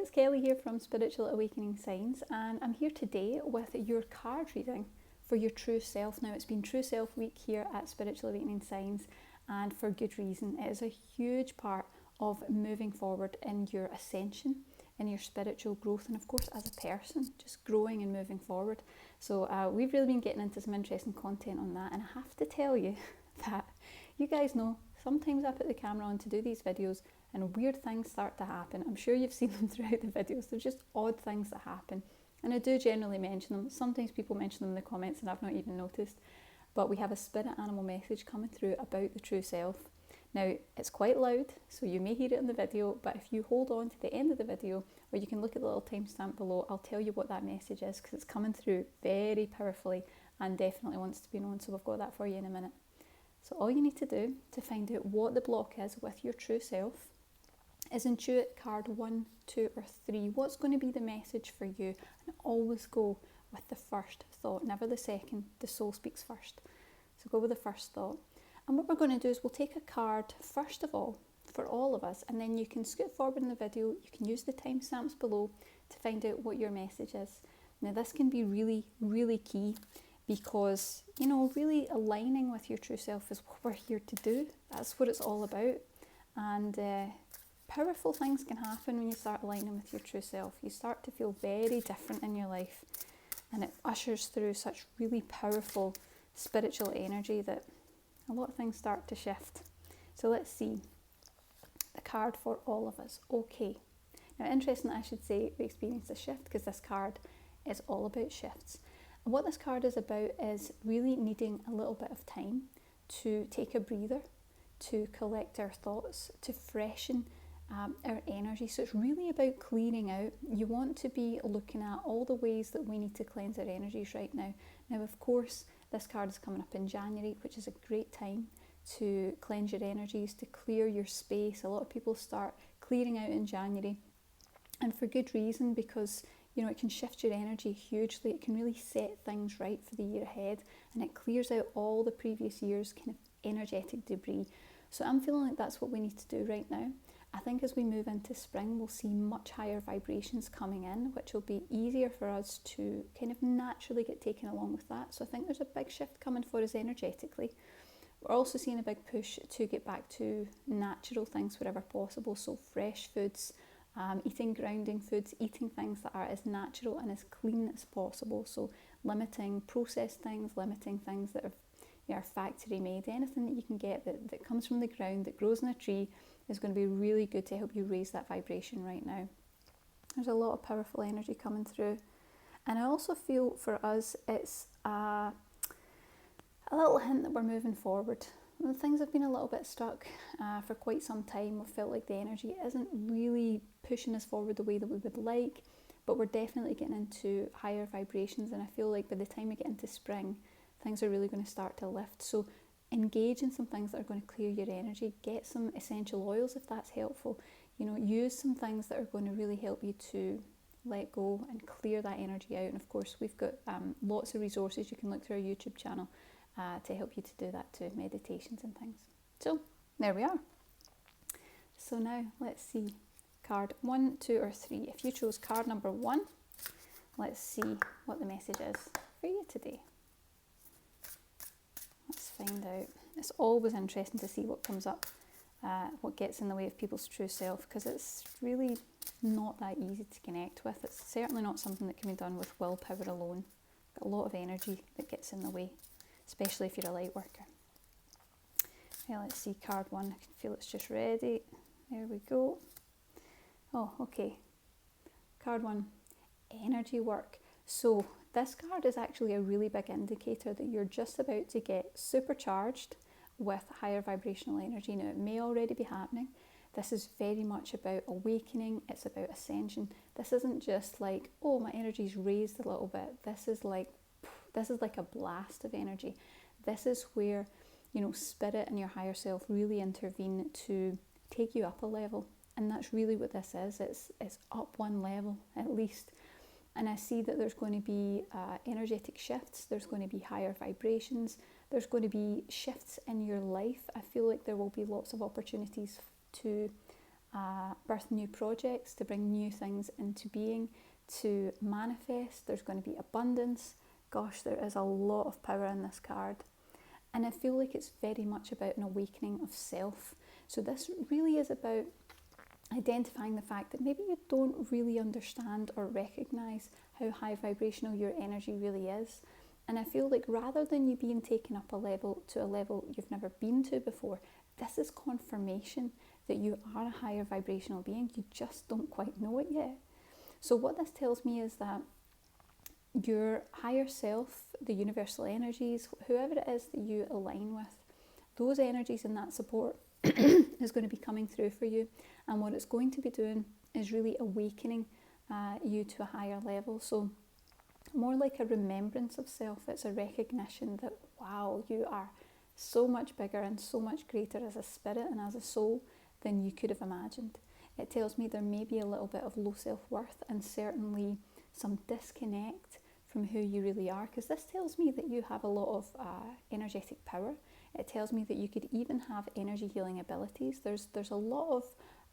it's Kelly here from Spiritual Awakening Signs, and I'm here today with your card reading for your true self. Now, it's been True Self Week here at Spiritual Awakening Signs, and for good reason. It is a huge part of moving forward in your ascension, in your spiritual growth, and of course as a person, just growing and moving forward. So we've really been getting into some interesting content on that, and I have to tell you that you guys know sometimes I put the camera on to do these videos and weird things start to happen. I'm sure you've seen them throughout the videos. They're just odd things that happen, and I do generally mention them. Sometimes people mention them in the comments and I've not even noticed. But we have a spirit animal message coming through about the true self. Now, it's quite loud, so you may hear it in the video, but if you hold on to the end of the video, or you can look at the little timestamp below, I'll tell you what that message is, because it's coming through very powerfully and definitely wants to be known. So we've got that for you in a minute. So all you need to do to find out what the block is with your true self is intuit card 1, 2 or 3. What's going to be the message for you? And always go with the first thought, never the second. The soul speaks first. So go with the first thought. And what we're going to do is we'll take a card first of all for all of us, and then you can scoot forward in the video. You can use the timestamps below to find out what your message is. Now this can be really, really key, because, you know, really aligning with your true self is what we're here to do. That's what it's all about. And powerful things can happen when you start aligning with your true self. You start to feel very different in your life, and it ushers through such really powerful spiritual energy that a lot of things start to shift. So let's see the card for all of us. Okay, now interesting that I should say we experience a shift, because this card is all about shifts. And what this card is about is really needing a little bit of time to take a breather, to collect our thoughts, to freshen our energy. So it's really about clearing out. You want to be looking at all the ways that we need to cleanse our energies right now. Now, of course, this card is coming up in January, which is a great time to cleanse your energies, to clear your space. A lot of people start clearing out in January, and for good reason, because, you know, it can shift your energy hugely. It can really set things right for the year ahead, and it clears out all the previous year's kind of energetic debris. So I'm feeling like that's what we need to do right now. I think as we move into spring, we'll see much higher vibrations coming in, which will be easier for us to kind of naturally get taken along with that. So I think there's a big shift coming for us energetically. We're also seeing a big push to get back to natural things wherever possible. So fresh foods, eating grounding foods, eating things that are as natural and as clean as possible. So limiting processed things, limiting things that are factory made. Anything that you can get that comes from the ground, that grows in a tree, is going to be really good to help you raise that vibration right now. There's a lot of powerful energy coming through. And I also feel for us it's a little hint that we're moving forward. Things have been a little bit stuck for quite some time. We felt like the energy isn't really pushing us forward the way that we would like, but we're definitely getting into higher vibrations, and I feel like by the time we get into spring, things are really going to start to lift. So engage in some things that are going to clear your energy. Get some essential oils if that's helpful. You know, use some things that are going to really help you to let go and clear that energy out. And of course, we've got lots of resources. You can look through our YouTube channel to help you to do that too, meditations and things. So there we are. So now let's see card 1, 2 or 3. If you chose card number 1, let's see what the message is for you today. Let's find out. It's always interesting to see what comes up, what gets in the way of people's true self, because it's really not that easy to connect with. It's certainly not something that can be done with willpower alone. Got a lot of energy that gets in the way, especially if you're a light worker. Okay, let's see card 1. I can feel it's just ready. There we go. Oh, okay. Card 1, energy work. So this card is actually a really big indicator that you're just about to get supercharged with higher vibrational energy. Now, it may already be happening. This is very much about awakening. It's about ascension. This isn't just like, oh, my energy's raised a little bit. This is like a blast of energy. This is where, you know, spirit and your higher self really intervene to take you up a level. And that's really what this is. It's up one level at least. And I see that there's going to be energetic shifts. There's going to be higher vibrations. There's going to be shifts in your life. I feel like there will be lots of opportunities to birth new projects, to bring new things into being, to manifest. There's going to be abundance. Gosh, there is a lot of power in this card. And I feel like it's very much about an awakening of self. So this really is about identifying the fact that maybe you don't really understand or recognise how high vibrational your energy really is. And I feel like rather than you being taken up a level to a level you've never been to before, this is confirmation that you are a higher vibrational being. You just don't quite know it yet. So what this tells me is that your higher self, the universal energies, whoever it is that you align with, those energies and that support is going to be coming through for you. And what it's going to be doing is really awakening you to a higher level. So more like a remembrance of self. It's a recognition that, wow, you are so much bigger and so much greater as a spirit and as a soul than you could have imagined. It tells me there may be a little bit of low self-worth and certainly some disconnect from who you really are, because this tells me that you have a lot of energetic power. It tells me that you could even have energy healing abilities. There's a lot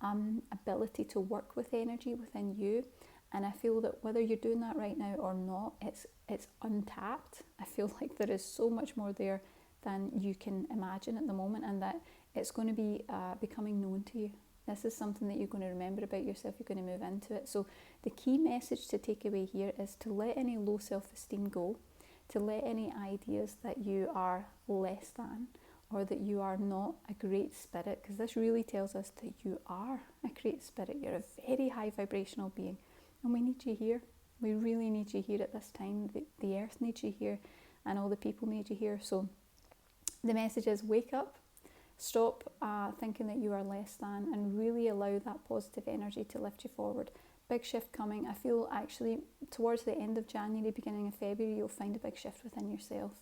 of ability to work with energy within you, and I feel that whether you're doing that right now or not, it's untapped. I feel like there is so much more there than you can imagine at the moment, and that it's going to be becoming known to you. This is something that you're going to remember about yourself. You're going to move into it. So the key message to take away here is to let any low self-esteem go, to let any ideas that you are less than or that you are not a great spirit, because this really tells us that you are a great spirit. You're a very high vibrational being, and we need you here. We really need you here at this time. The earth needs you here, and all the people need you here. So the message is wake up. Stop thinking that you are less than, and really allow that positive energy to lift you forward. Big shift coming. I feel actually towards the end of January, beginning of February, you'll find a big shift within yourself,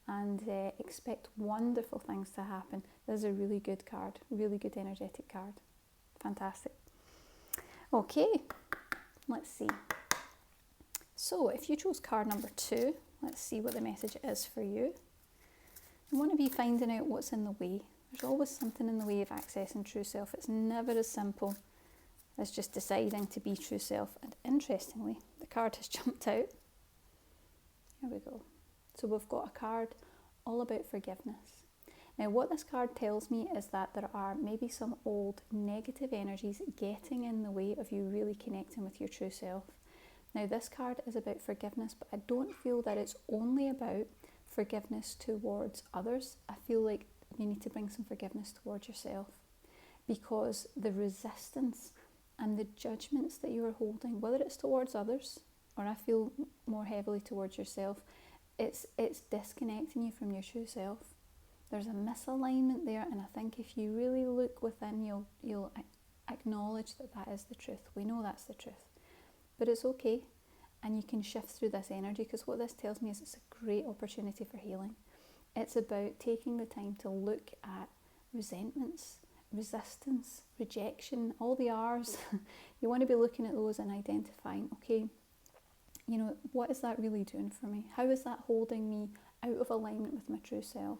and expect wonderful things to happen. This is a really good card, really good energetic card. Fantastic. Okay, let's see. So if you chose card number 2, let's see what the message is for you. You want to be finding out what's in the way. There's always something in the way of accessing true self. It's never as simple as just deciding to be true self. And interestingly, the card has jumped out. Here we go. So we've got a card all about forgiveness. Now what this card tells me is that there are maybe some old negative energies getting in the way of you really connecting with your true self. Now this card is about forgiveness, but I don't feel that it's only about forgiveness towards others. I feel like you need to bring some forgiveness towards yourself, because the resistance and the judgments that you are holding, whether it's towards others or I feel more heavily towards yourself, it's disconnecting you from your true self. There's a misalignment there, and I think if you really look within, you'll acknowledge that that is the truth. We know that's the truth, but it's okay, and you can shift through this energy, because what this tells me is it's a great opportunity for healing. It's about taking the time to look at resentments, resistance, rejection, all the R's. You want to be looking at those and identifying, okay, you know, what is that really doing for me? How is that holding me out of alignment with my true self?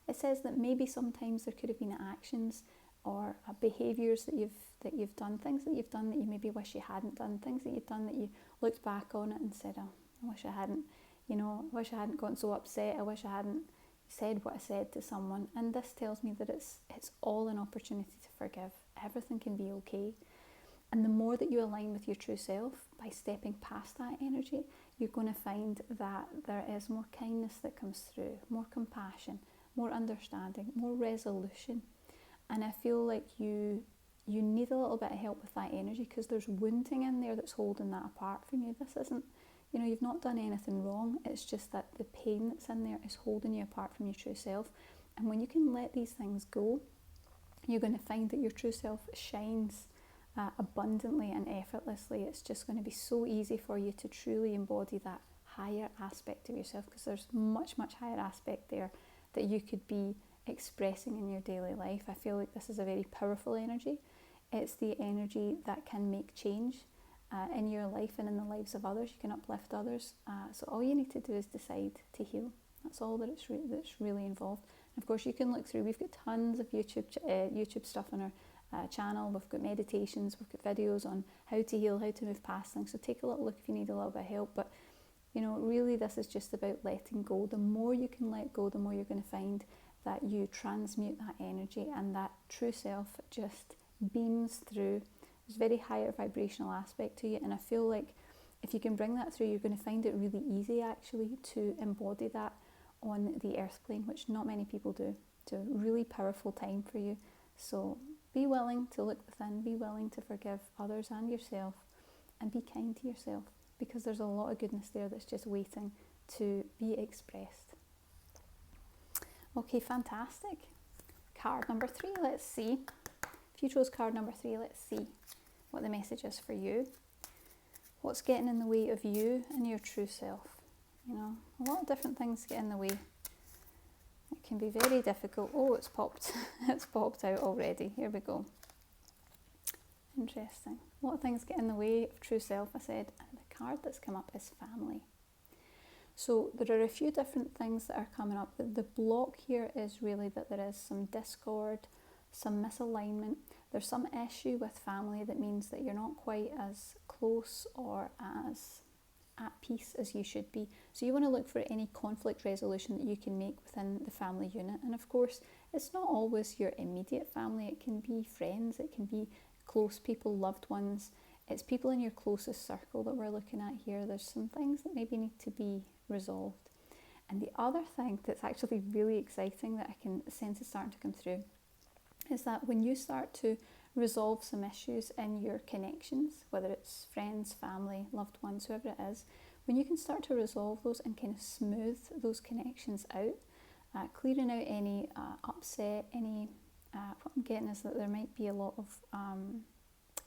It says that maybe sometimes there could have been actions or behaviours that you've done, things that you've done that you maybe wish you hadn't done, things that you've done that you looked back on it and said, oh, I wish I hadn't, I wish I hadn't gotten so upset, I wish I hadn't said what I said to someone. And this tells me that it's all an opportunity to forgive. Everything can be okay. And the more that you align with your true self, by stepping past that energy, you're going to find that there is more kindness that comes through, more compassion, more understanding, more resolution. And I feel like you need a little bit of help with that energy, because there's wounding in there that's holding that apart from you. This isn't, you've not done anything wrong. It's just that the pain that's in there is holding you apart from your true self. And when you can let these things go, you're going to find that your true self shines abundantly and effortlessly. It's just going to be so easy for you to truly embody that higher aspect of yourself, because there's much, much higher aspect there that you could be expressing in your daily life. I feel like this is a very powerful energy. It's the energy that can make change in your life and in the lives of others. You can uplift others. So all you need to do is decide to heal. That's all that that's really involved. And of course, you can look through. We've got tons of YouTube stuff on channel. We've got meditations, we've got videos on how to heal, how to move past things. So take a little look if you need a little bit of help. But you know, really this is just about letting go. The more you can let go, the more you're going to find that you transmute that energy and that true self just beams through. There's a very higher vibrational aspect to you, and I feel like if you can bring that through, you're going to find it really easy actually to embody that on the earth plane, which not many people do. It's a really powerful time for you. So be willing to look within, be willing to forgive others and yourself, and be kind to yourself, because there's a lot of goodness there that's just waiting to be expressed. Okay, fantastic. Card number 3, let's see. If you chose card number 3, let's see what the message is for you. What's getting in the way of you and your true self? You know, a lot of different things get in the way. It can be very difficult. Oh, it's popped. It's popped out already. Here we go. Interesting. A lot of things get in the way of true self, I said. And the card that's come up is family. So there are a few different things that are coming up. The block here is really that there is some discord, some misalignment. There's some issue with family that means that you're not quite as close or as at peace as you should be. So you want to look for any conflict resolution that you can make within the family unit. And of course, it's not always your immediate family. It can be friends, it can be close people, loved ones. It's people in your closest circle that we're looking at here. There's some things that maybe need to be resolved. And the other thing that's actually really exciting that I can sense is starting to come through is that when you start to resolve some issues in your connections, whether it's friends, family, loved ones, whoever it is, when you can start to resolve those and kind of smooth those connections out, clearing out any upset, any, what I'm getting is that there might be a lot of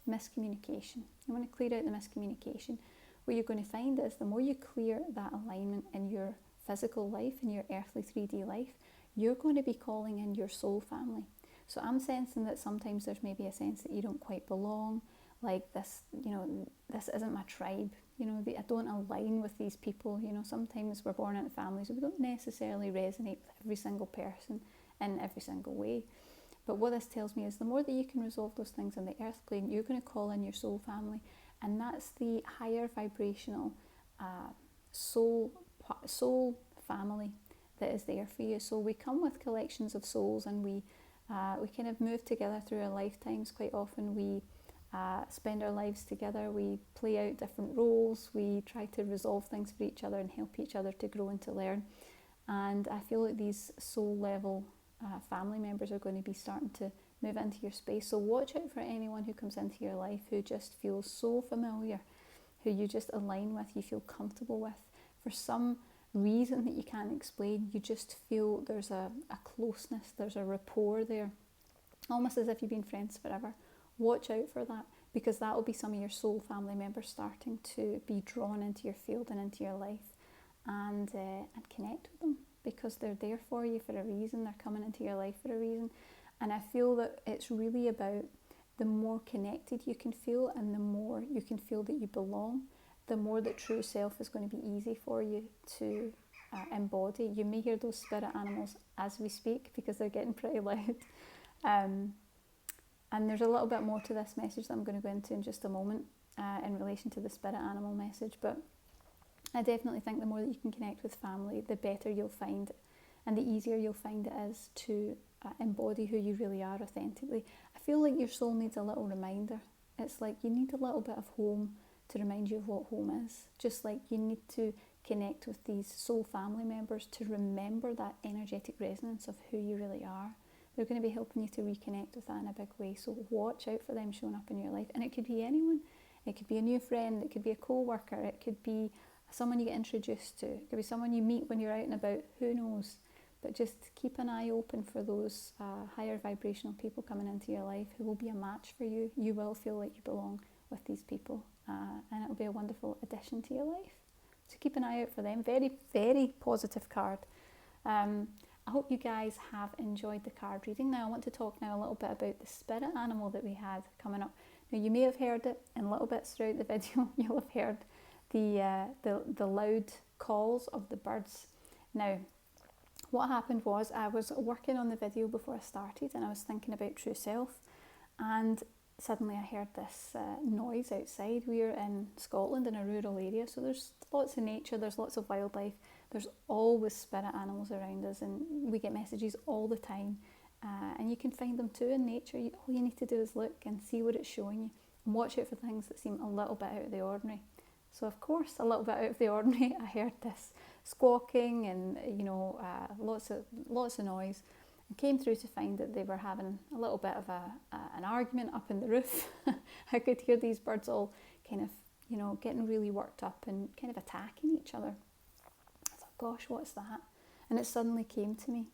miscommunication. You want to clear out the miscommunication. What you're going to find is the more you clear that alignment in your physical life, in your earthly 3D life, you're going to be calling in your soul family. So I'm sensing that sometimes there's maybe a sense that you don't quite belong, like this, you know, this isn't my tribe, you know, I don't align with these people. You know, sometimes we're born into families we don't necessarily resonate with every single person in every single way. But what this tells me is the more that you can resolve those things on the earth plane, you're going to call in your soul family, and that's the higher vibrational soul family that is there for you. So we come with collections of souls, and we kind of move together through our lifetimes. Quite often we spend our lives together, we play out different roles, we try to resolve things for each other and help each other to grow and to learn. And I feel like these soul level family members are going to be starting to move into your space. So watch out for anyone who comes into your life who just feels so familiar, who you just align with, you feel comfortable with. For some reason that you can't explain, you just feel there's a closeness, there's a rapport there, almost as if you've been friends forever. Watch out for that, because that will be some of your soul family members starting to be drawn into your field and into your life, and connect with them, because they're there for you for a reason. They're coming into your life for a reason. And I feel that it's really about the more connected you can feel, and the more you can feel that you belong, the more that true self is going to be easy for you to embody. You may hear those spirit animals as we speak, because they're getting pretty loud. And there's a little bit more to this message that I'm going to go into in just a moment in relation to the spirit animal message. But I definitely think the more that you can connect with family, the better you'll find it, and the easier you'll find it is to embody who you really are authentically. I feel like your soul needs a little reminder. It's like you need a little bit of home to remind you of what home is. Just like you need to connect with these soul family members to remember that energetic resonance of who you really are. They're going to be helping you to reconnect with that in a big way. So watch out for them showing up in your life. And it could be anyone. It could be a new friend. It could be a co-worker. It could be someone you get introduced to. It could be someone you meet when you're out and about. Who knows? But just keep an eye open for those higher vibrational people coming into your life who will be a match for you. You will feel like you belong with these people, and it'll be a wonderful addition to your life. So keep an eye out for them. Very, very positive card. I hope you guys have enjoyed the card reading. Now I want to talk now a little bit about the spirit animal that we had coming up. Now you may have heard it in little bits throughout the video. You'll have heard the loud calls of the birds. Now, what happened was I was working on the video before I started, and I was thinking about true self, And suddenly I heard this noise outside. We're in Scotland in a rural area, so there's lots of nature, there's lots of wildlife, there's always spirit animals around us, and we get messages all the time. And you can find them too in nature. All you need to do is look and see what it's showing you, and watch out for things that seem a little bit out of the ordinary. So of course, a little bit out of the ordinary, I heard this squawking and lots of noise. I came through to find that they were having a little bit of an argument up in the roof. I could hear these birds all kind of, getting really worked up and kind of attacking each other. I thought, gosh, what's that? And it suddenly came to me.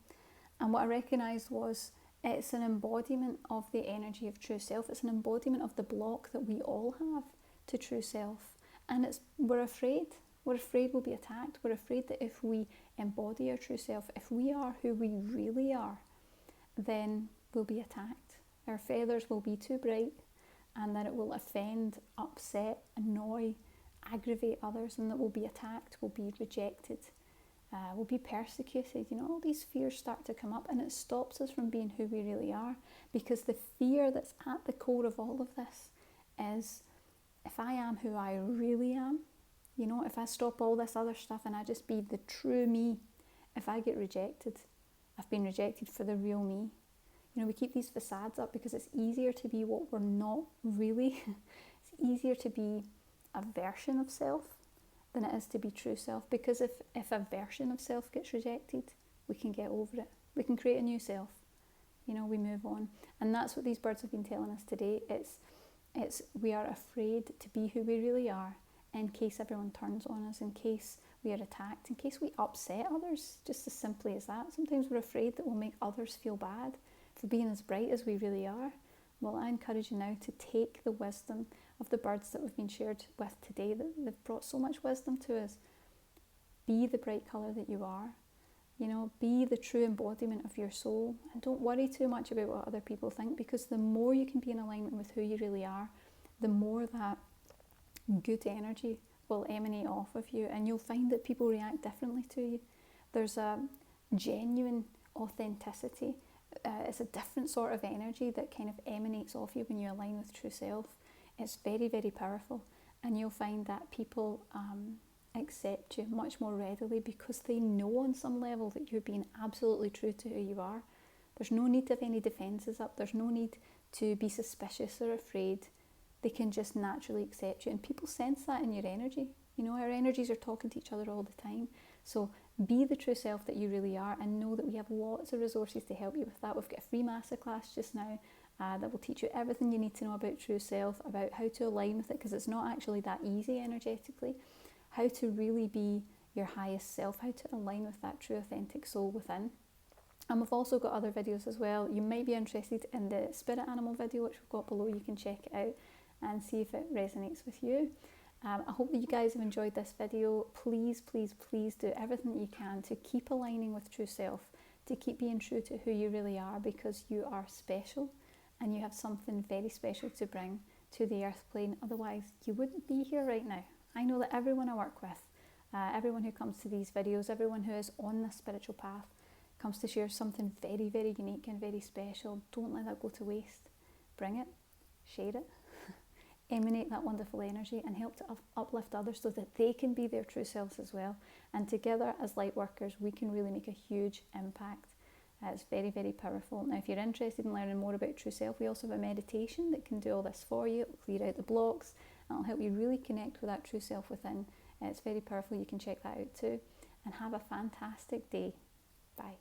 And what I recognised was it's an embodiment of the energy of true self. It's an embodiment of the block that we all have to true self. And we're afraid. We're afraid we'll be attacked. We're afraid that if we embody our true self, if we are who we really are, then we'll be attacked. Our feathers will be too bright, and that it will offend, upset, annoy, aggravate others, and that we'll be attacked, we'll be rejected, we'll be persecuted. All these fears start to come up, and it stops us from being who we really are, because the fear that's at the core of all of this is, if I am who I really am, if I stop all this other stuff and I just be the true me, if I get rejected, I've been rejected for the real me. We keep these facades up because it's easier to be what we're not really. It's easier to be a version of self than it is to be true self, because if a version of self gets rejected, we can get over it. We can create a new self. We move on. And that's what these birds have been telling us today. It's we are afraid to be who we really are, in case everyone turns on us, in case we are attacked, in case we upset others, just as simply as that. Sometimes we're afraid that we'll make others feel bad for being as bright as we really are. Well, I encourage you now to take the wisdom of the birds that we've been shared with today, that they've brought so much wisdom to us. Be the bright colour that you are. Be the true embodiment of your soul, and don't worry too much about what other people think, because the more you can be in alignment with who you really are, the more that good energy will emanate off of you, and you'll find that people react differently to you. There's a genuine authenticity. It's a different sort of energy that kind of emanates off you when you align with true self. It's very, very powerful, and you'll find that people accept you much more readily, because they know on some level that you're being absolutely true to who you are. There's no need to have any defences up. There's no need to be suspicious or afraid. They can just naturally accept you, and people sense that in your energy. Our energies are talking to each other all the time. So be the true self that you really are, and know that we have lots of resources to help you with that. We've got a free masterclass just now that will teach you everything you need to know about true self, about how to align with it, because it's not actually that easy energetically. How to really be your highest self, how to align with that true authentic soul within. And we've also got other videos as well. You might be interested in the spirit animal video, which we've got below. You can check it out and see if it resonates with you. I hope that you guys have enjoyed this video. Please, please, please do everything that you can to keep aligning with true self, to keep being true to who you really are, because you are special and you have something very special to bring to the earth plane. Otherwise, you wouldn't be here right now. I know that everyone I work with, everyone who comes to these videos, everyone who is on this spiritual path, comes to share something very, very unique and very special. Don't let that go to waste. Bring it, share it, emanate that wonderful energy, and help to uplift others so that they can be their true selves as well. And together as light workers, we can really make a huge impact. It's very, very powerful. Now, if you're interested in learning more about true self, we also have a meditation that can do all this for you. It'll clear out the blocks, and it'll help you really connect with that true self within. It's very powerful. You can check that out too. And have a fantastic day. Bye.